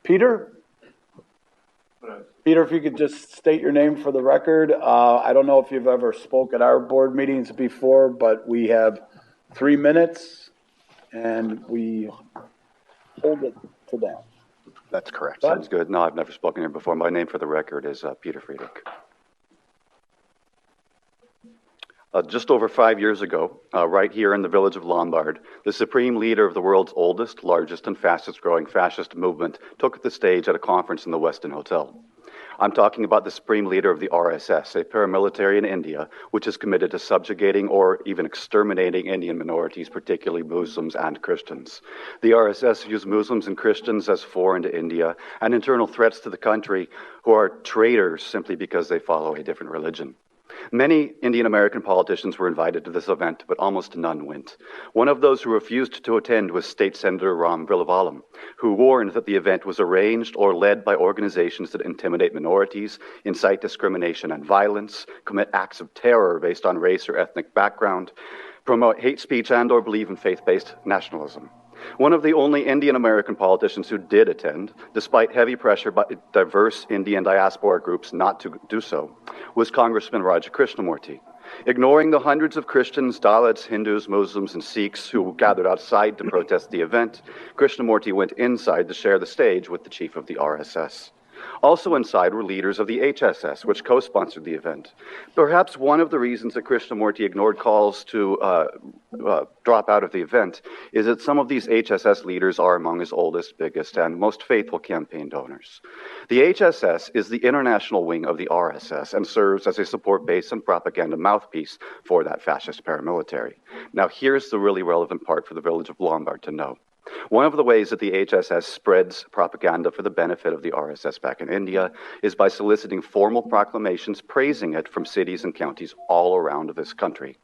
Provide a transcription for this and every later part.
Peter? Peter, if you could just state your name for the record. I don't know if you've ever spoke at our board meetings before, but we have 3 minutes and we hold it to that. That's correct. Sounds good. No, I've never spoken here before. My name for the record is Peter Friedrich. Just over 5 years ago, right here in the village of Lombard, the supreme leader of the world's oldest, largest, and fastest growing fascist movement took the stage at a conference in the Westin Hotel. I'm talking about the supreme leader of the RSS, a paramilitary in India, which is committed to subjugating or even exterminating Indian minorities, particularly Muslims and Christians. The RSS views Muslims and Christians as foreign to India and internal threats to the country who are traitors simply because they follow a different religion. Many Indian American politicians were invited to this event, but almost none went. One of those who refused to attend was State Senator Ram Villavalam, who warned that the event was arranged or led by organizations that intimidate minorities, incite discrimination and violence, commit acts of terror based on race or ethnic background, promote hate speech and or believe in faith-based nationalism. One of the only Indian American politicians who did attend, despite heavy pressure by diverse Indian diaspora groups not to do so, was Congressman Krishnamoorthi. Ignoring the hundreds of Christians, Dalits, Hindus, Muslims, and Sikhs who gathered outside to protest the event, Krishnamoorthi went inside to share the stage with the chief of the RSS. Also inside were leaders of the HSS, which co-sponsored the event. Perhaps one of the reasons that Krishnamoorthi ignored calls to drop out of the event is that some of these HSS leaders are among his oldest, biggest, and most faithful campaign donors. The HSS is the international wing of the RSS and serves as a support base and propaganda mouthpiece for that fascist paramilitary. Now here's the really relevant part for the village of Lombard to know. One of the ways that the HSS spreads propaganda for the benefit of the RSS back in India is by soliciting formal proclamations praising it from cities and counties all around this country.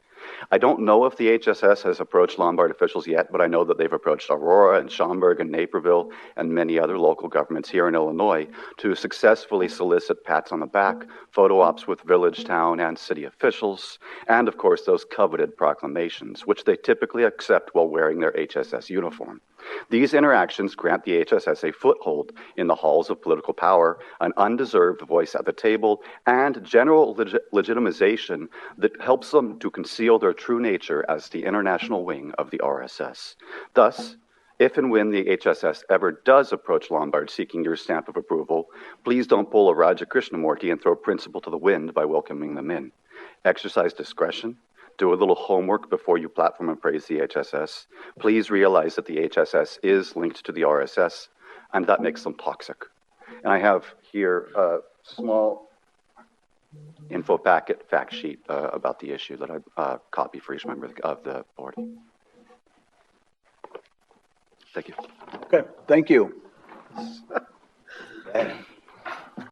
I don't know if the HSS has approached Lombard officials yet, but I know that they've approached Aurora and Schaumburg and Naperville and many other local governments here in Illinois to successfully solicit pats on the back, photo ops with village, town, and city officials, and of course those coveted proclamations, which they typically accept while wearing their HSS uniform. These interactions grant the HSS a foothold in the halls of political power, an undeserved voice at the table, and general legitimization that helps them to conceal their true nature as the international wing of the RSS. Thus, if and when the HSS ever does approach Lombard seeking your stamp of approval, please don't pull a Raja Krishnamoorthi and throw principle to the wind by welcoming them in. Exercise discretion. Do a little homework before you platform and praise the HSS. Please realize that the HSS is linked to the RSS, and that makes them toxic. And I have here a small info packet fact sheet about the issue that I copy for each member of the board. Thank you. Okay, thank you.